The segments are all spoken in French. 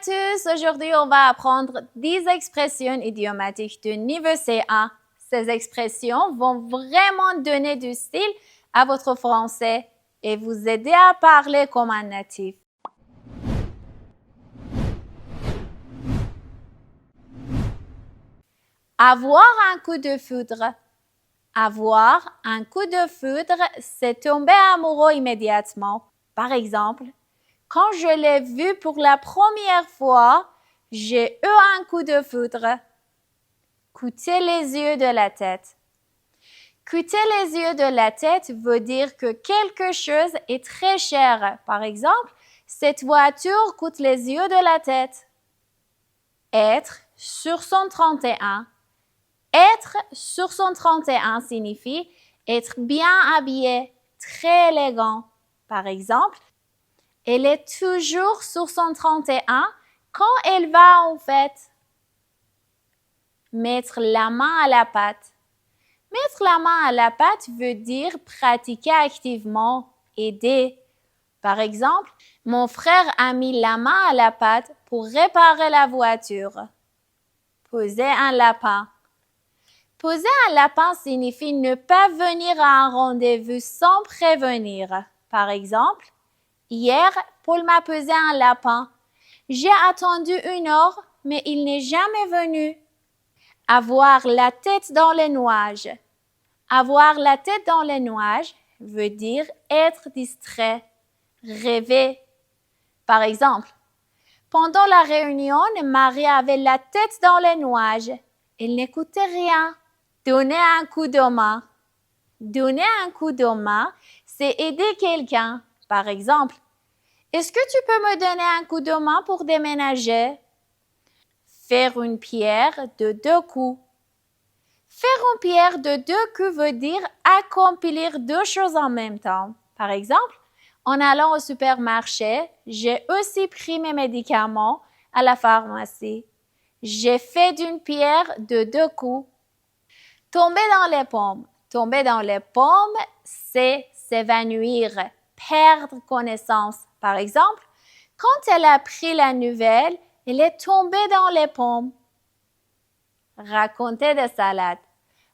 tous, aujourd'hui on va apprendre 10 expressions idiomatiques de niveau C1. Ces expressions vont vraiment donner du style à votre français et vous aider à parler comme un natif. Avoir un coup de foudre. Avoir un coup de foudre, c'est tomber amoureux immédiatement. Par exemple, quand je l'ai vu pour la première fois, j'ai eu un coup de foudre. Coûter les yeux de la tête. Coûter les yeux de la tête veut dire que quelque chose est très cher. Par exemple, cette voiture coûte les yeux de la tête. Être sur son 31. Être sur son 31 signifie être bien habillé, très élégant. Par exemple, elle est toujours sur son 31 quand elle va en fête. Mettre la main à la pâte. Mettre la main à la pâte veut dire pratiquer activement, aider. Par exemple, mon frère a mis la main à la pâte pour réparer la voiture. Poser un lapin. Poser un lapin signifie ne pas venir à un rendez-vous sans prévenir. Par exemple, hier, Paul m'a posé un lapin. J'ai attendu 1 heure, mais il n'est jamais venu. Avoir la tête dans les nuages. Avoir la tête dans les nuages veut dire être distrait, rêver. Par exemple, pendant la réunion, Marie avait la tête dans les nuages. Elle n'écoutait rien. Donner un coup de main. Donner un coup de main, c'est aider quelqu'un. Par exemple, est-ce que tu peux me donner un coup de main pour déménager? Faire une pierre de 2 coups. Faire une pierre de 2 coups veut dire accomplir 2 choses en même temps. Par exemple, en allant au supermarché, j'ai aussi pris mes médicaments à la pharmacie. J'ai fait d'une pierre de 2 coups. Tomber dans les pommes. Tomber dans les pommes, c'est s'évanouir, perdre connaissance. Par exemple, quand elle a appris la nouvelle, elle est tombée dans les pommes. Raconter des salades.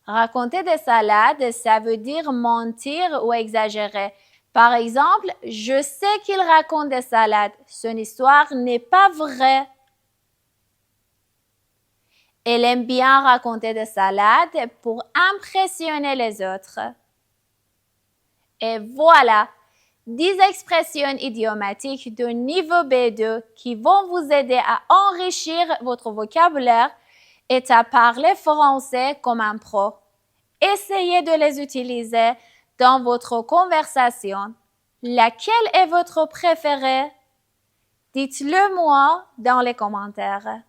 Raconter des salades, ça veut dire mentir ou exagérer. Par exemple, je sais qu'il raconte des salades. Son histoire n'est pas vraie. Elle aime bien raconter des salades pour impressionner les autres. Et voilà, 10 expressions idiomatiques de niveau B2 qui vont vous aider à enrichir votre vocabulaire et à parler français comme un pro. Essayez de les utiliser dans votre conversation. Laquelle est votre préférée? Dites-le moi dans les commentaires.